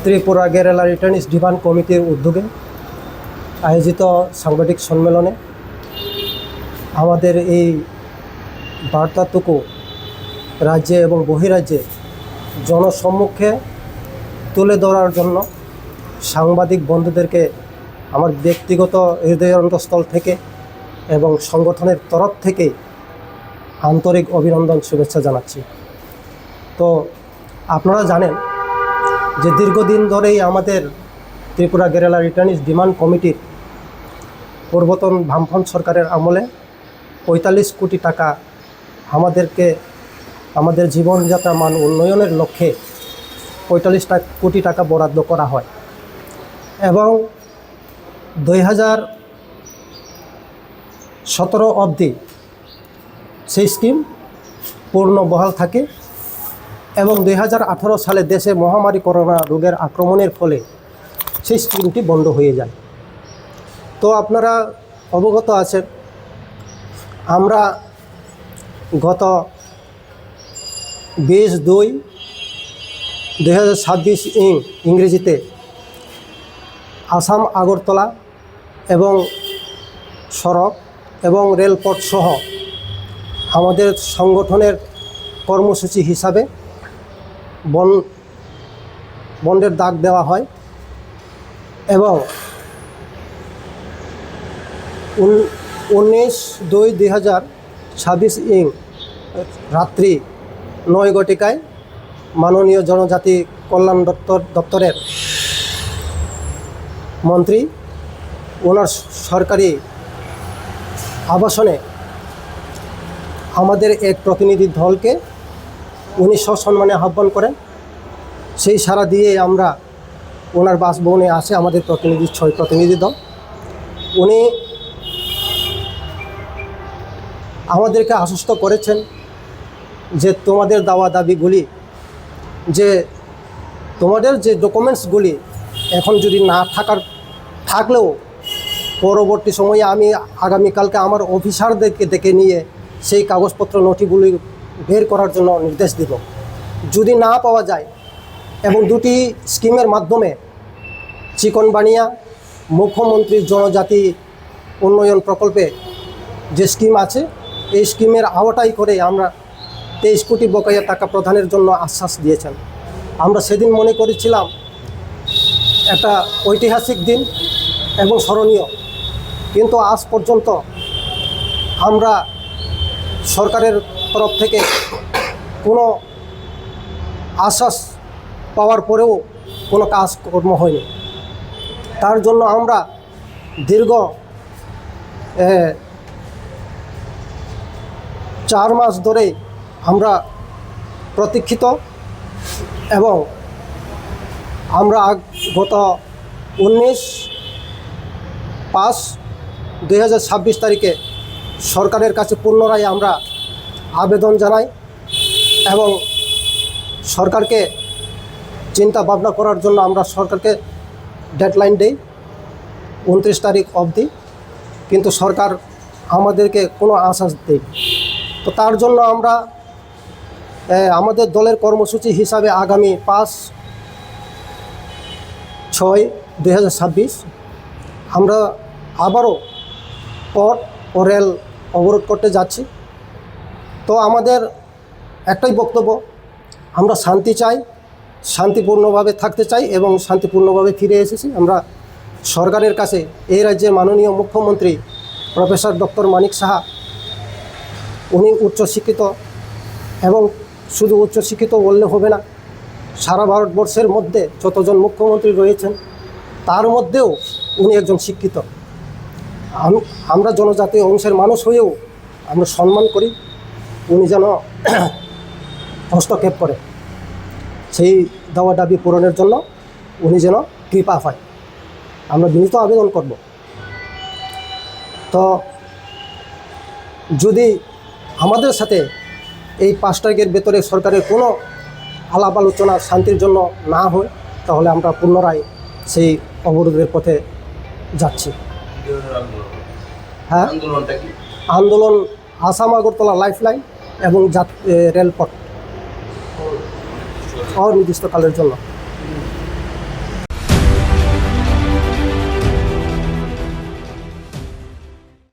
Tripura guerrilla রিটার্নিস demand কমিটির উদ্যোগে আয়োজিত সাংবাদিক সম্মেলনে আমাদের এই বার্তাটুকু রাজ্যে এবং বহিরাজ্যে জনসম্মুখে তুলে ধরার জন্য সাংবাদিক বন্ধুদেরকে আমার ব্যক্তিগত হৃদয়ন্তস্থল থেকে এবং সংগঠনের তরফ থেকে আন্তরিক অভিনন্দন শুভেচ্ছা জানাচ্ছি। তো আপনারা জানেন যে দীর্ঘদিন ধরেই আমাদের ত্রিপুরা গেরিলা রিটার্নিস ডিমান্ড কমিটির পূর্বতন বামফ্রন্ট সরকারের আমলে ৪৫ কোটি টাকা আমাদেরকে আমাদের জীবনযাত্রা মান উন্নয়নের লক্ষ্যে ৪৫ কোটি টাকা বরাদ্দ করা হয় এবং ২০১৭ অবধি সেই স্কিম পূর্ণ বহাল থাকে এবং ২০১৮ সালে দেশে মহামারী করোনা রোগের আক্রমণের ফলে সেই স্কিমটি বন্ধ হয়ে যায়। তো আপনারা অবগত আছেন, আমরা গত ২০/২/২০২৬ ইংরেজিতে আসাম আগরতলা এবং সড়ক এবং রেলপথ সহ আমাদের সংগঠনের কর্মসূচি হিসাবে বন্ধের ডাক দেওয়া হয় এবং ১৯/২/২০২৬ রাত্রি ৯ ঘটিকায় মাননীয় জনজাতি কল্যাণ দপ্তরের মন্ত্রী ওনার সরকারি আবাসনে আমাদের এক প্রতিনিধি দলকে উনি সসম্মানে আহ্বান করেন। সেই সাড়া দিয়ে আমরা ওনার বাসভবনে আসে আমাদের ৬ প্রতিনিধি দল। উনি আমাদেরকে আশ্বস্ত করেছেন যে তোমাদের দাওয়া দাবিগুলি, যে তোমাদের যে ডকুমেন্টসগুলি এখন যদি না থাকলেও পরবর্তী সময়ে আমি আগামীকালকে আমার অফিসারদেরকে ডেকে নিয়ে সেই কাগজপত্র নথিগুলি বের করার জন্য নির্দেশ দিব। যদি না পাওয়া যায় এবং দুটি স্কিমের মাধ্যমে চিকনবানিয়া মুখ্যমন্ত্রীর জনজাতি উন্নয়ন প্রকল্পে যে স্কিম আছে এই স্কিমের আওতায় করে আমরা ২৩ কোটি বকেয়া টাকা প্রদানের জন্য আশ্বাস দিয়েছেন। আমরা সেদিন মনে করেছিলাম একটা ঐতিহাসিক দিন এবং স্মরণীয়, কিন্তু আজ পর্যন্ত আমরা সরকারের তরফ থেকে কোনো আশ্বাস পাওয়ার পরেও কোনো কাজকর্ম হয়নি। তার জন্য আমরা দীর্ঘ ৪ মাস ধরে আমরা প্রতীক্ষিত এবং আমরা গত ১৯/৫/২০২৬ তারিখে সরকারের কাছে পুনরায় আমরা আবেদন জানাই এবং সরকারকে চিন্তা ভাবনা করার জন্য আমরা সরকারকে ডেডলাইন দেই ২৯ তারিখ অবধি, কিন্তু সরকার আমাদেরকে কোনো আশ্বাস দেয়। তো তার জন্য আমরা আমাদের দলের কর্মসূচি হিসাবে আগামী ৫/৬/২০২৬ আমরা আবারও পথ ও রেল অবরোধ করতে যাচ্ছি। তো আমাদের একটাই বক্তব্য, আমরা শান্তি চাই, শান্তিপূর্ণভাবে থাকতে চাই এবং শান্তিপূর্ণভাবে ফিরে এসেছি। আমরা সরকারের কাছে এই রাজ্যের মাননীয় মুখ্যমন্ত্রী প্রফেসর ডক্টর মানিক সাহা, উনি উচ্চশিক্ষিত এবং শুধু উচ্চশিক্ষিত বললে হবে না, সারা ভারতবর্ষের মধ্যে যতজন মুখ্যমন্ত্রী রয়েছেন তার মধ্যেও উনি একজন শিক্ষিত। আমরা জনজাতীয় অংশের মানুষ হয়েও আমরা সম্মান করি উনি যেন হস্তক্ষেপ করে, সেই দাওয়া দাবি পূরণের জন্য উনি যেন কৃপা পায়, আমরা বিনীত আবেদন করব। তো যদি আমাদের সাথে এই ৫ তারিখের ভেতরে সরকারের কোনো আলাপ আলোচনা শান্তির জন্য না হয় তাহলে আমরা পুনরায় সেই অবরোধের পথে যাচ্ছি। হ্যাঁ, আন্দোলন আসাম আগরতলা লাইফলাইন এবং রেলপথ অনির্দিষ্টকালের জন্য।